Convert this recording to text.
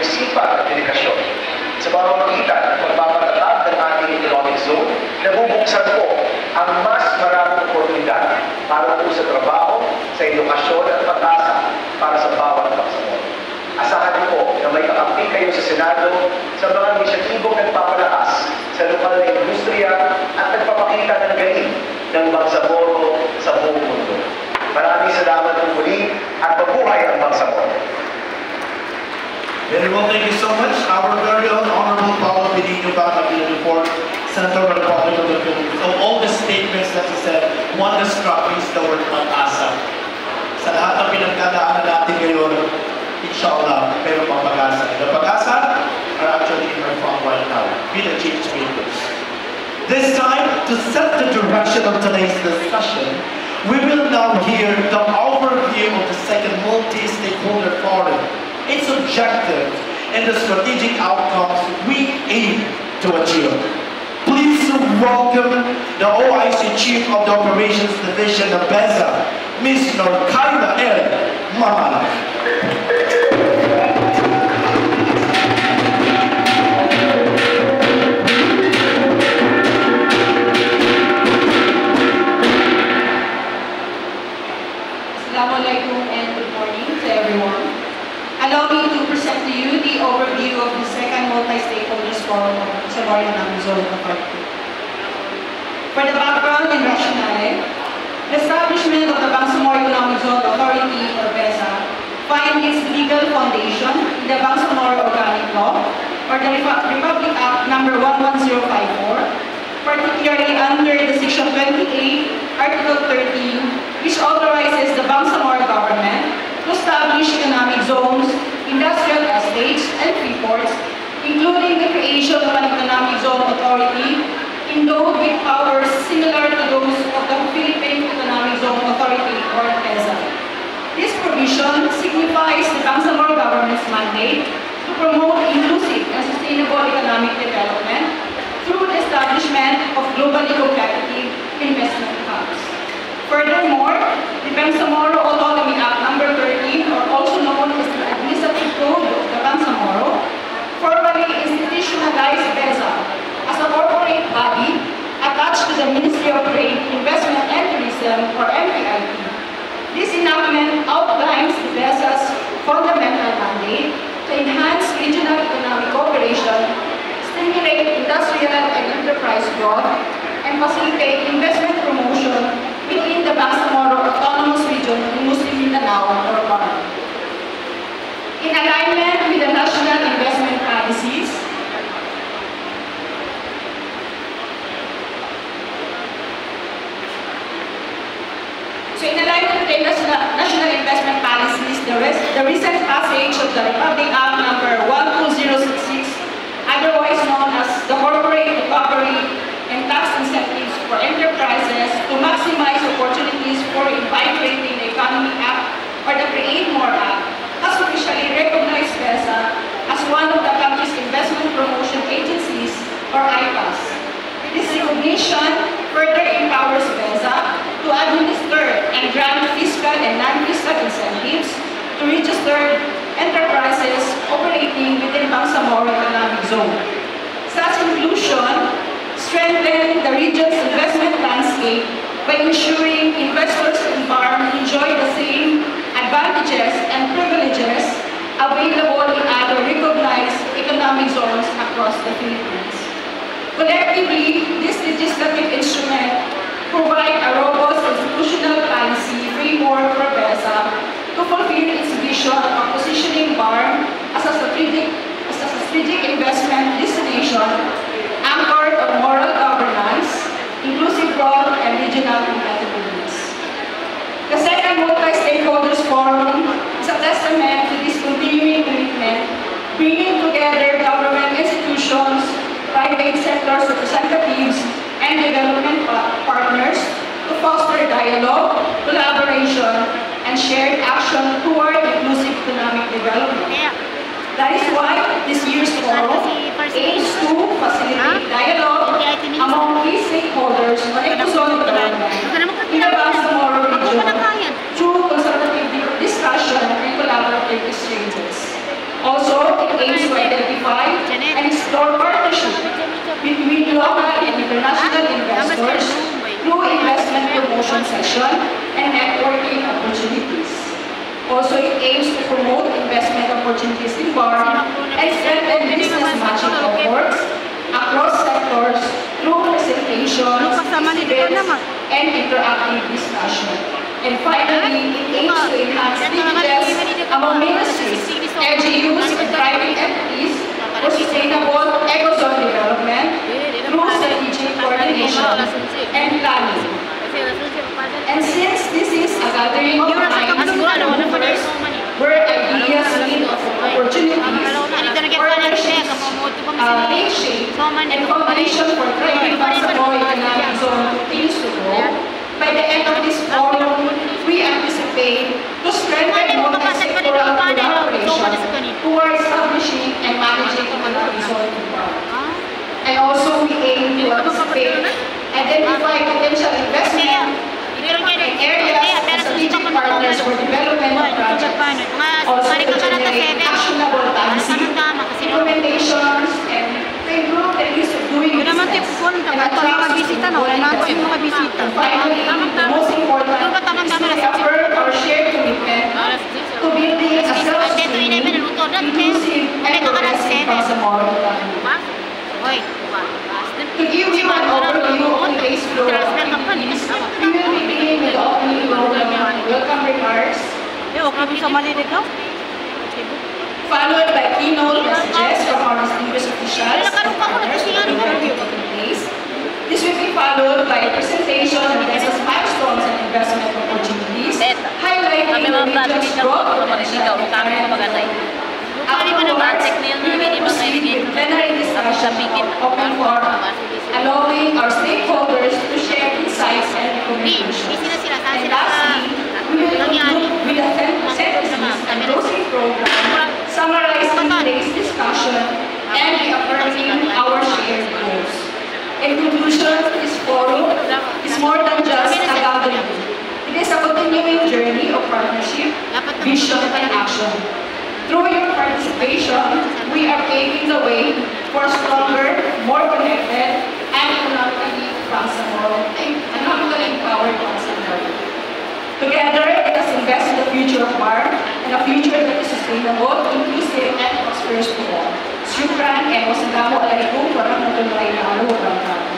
sipag at dedikasyon sa pamamagitan ng pagpapatatag ng ating economic zone, nabubuksan po ang mas maraming oportunidad para po sa trabaho, sa edukasyon at pag-asa para sa bawat bangsamoro. Asahan niyo po na may kakampi kayo sa Senado sa mga inisyatibong nagpapalakas sa lokal na industriya at nagpapakita ng galing ng Bangsamoro sa buong mundo. Maraming salamat po muli at mabuhay ang Bangsamoro. Very well, thank you so much. Our very own Honorable Paolo Benigno Bacabila report, Senator of the Republic of the Philippines. So all the statements that he said, one that struck me is the word pag-asa. Sa lahat ng pinagkadaanan natin ngayon, inshallah, meron pang pag-asa. The pag-asa are actually in our front right now. Be the change makers. This time, to set the direction of today's discussion, we will now hear the overview of the second multi-stakeholder forum, its objectives, and the strategic outcomes we aim to achieve. Please welcome the OIC Chief of the Operations Division of BESA, Ms. Norkaida L. Mamalak. Assalamualaikum and good morning to everyone. Allow me to present to you the overview of the second multi-stakeholders forum of Bangsamoro Zone Authority. For the background and rationale, the establishment of the Bangsamoro Zone Authority, or BESA, finds its legal foundation in the Bangsamoro Organic Law, or the Republic Act No. 11054, particularly under the Section 28, Article 13, which authorizes the Bangsamoro government to establish economic zones, industrial estates, and free ports, including the creation of an economic zone authority endowed with powers similar to those of the Philippine Economic Zone Authority, or PEZA. This provision signifies the Bangsamoro government's mandate to promote inclusive and sustainable economic development through the establishment of globally competitive investment hubs. Furthermore, the Bangsamoro Autonomy Act No. 13, or also known as the Administrative Code of the Bangsamoro, formally institutionalized BESA as a corporate body attached to the Ministry of Trade, Investment and Tourism, or MPIT. This enactment outlines the BESA's fundamental mandate to enhance regional economic cooperation, stimulate industrial and enterprise growth, and facilitate investment promotion within the Bangsamoro Autonomous Region in Muslim Mindanao, or BAR. In alignment with the national investment policies, national investment policies, the recent passage of the Republic Act No. 12066, otherwise known as the Corporate Recovery and Tax Incentives for Enterprises to Maximize Opportunities for Invigorating the Economy Act, or the Create More Act, has officially recognized BESA as one of the country's investment promotion agencies, or IPAS. This recognition further empowers BESA to administer and grant fiscal and non-fiscal incentives to registered enterprises operating within Bangsamoro Economic Zone. Such inclusion strengthens the region's investment landscape by ensuring investors in BAR enjoy the same advantages and privileges available in other recognized economic zones across the Philippines. Collectively, this legislative instrument provides a robust institutional policy framework for BESA to fulfill its vision of positioning BAR as a strategic investment destination anchored on moral governance, inclusive growth, and regional competitiveness. The second multi-stakeholders forum is a testament to this continuing commitment, bringing together government institutions, private sector's representatives, and development partners to foster dialogue, collaboration, and shared action toward inclusive economic development. That is why this year's forum aims to facilitate dialogue among key stakeholders on ecozone development in the Bangsamoro region through constructive discussion and collaborative exchanges. Also, it aims concession and networking opportunities. Also, it aims to promote investment opportunities in BAR and strengthen business matching efforts across sectors through presentations, events, and interactive discussion. And finally, it aims to enhance dividends among ministries, LGUs, and private entities for sustainable ecozone development through strategic coordination and planning. And since this is a gathering of minds and movers, where ideas meet opportunities, partnerships take shape, and foundation for thriving Bangsamoro Economic Zone continues to grow, by the end of this forum, we anticipate to strengthen multi-sectoral collaboration towards establishing and managing economic zone in Bangsamoro. And also, we aim to anticipate, identify potential investment in areas and strategic partners for development of projects. Also, to generate actionable policy, implementations, and to improve the ease of doing business and attract and finally, the most important is to reaffirm our shared commitment to building a self-sustaining, inclusive, and progressive Bangsamoro economy. To give you an overview of today's flow of activities, we will be beginning with the opening program welcome remarks, followed by keynote messages from our distinguished officials and partners who will be taking place. This will be followed by a presentation on business milestones and investment opportunities, highlighting the region's growth potential and current. Afterwards, we will proceed with plenary discussion of open forum, allowing our stakeholders to share insights and recommendations. And lastly, we will conclude with a synthesis and closing program summarizing today's discussion and reaffirming our shared goals. In conclusion, this forum is more than just a gathering. It is a continuing journey of partnership, vision, and action. Through your participation, we are paving the way for a stronger, more connected, and economically empowered Bangsamoro. Together, let us invest in the future of BAR and a future that is sustainable, inclusive, and prosperous to all. Syukran, and wasalamu alaikum warahmatullahi wabarakatuh.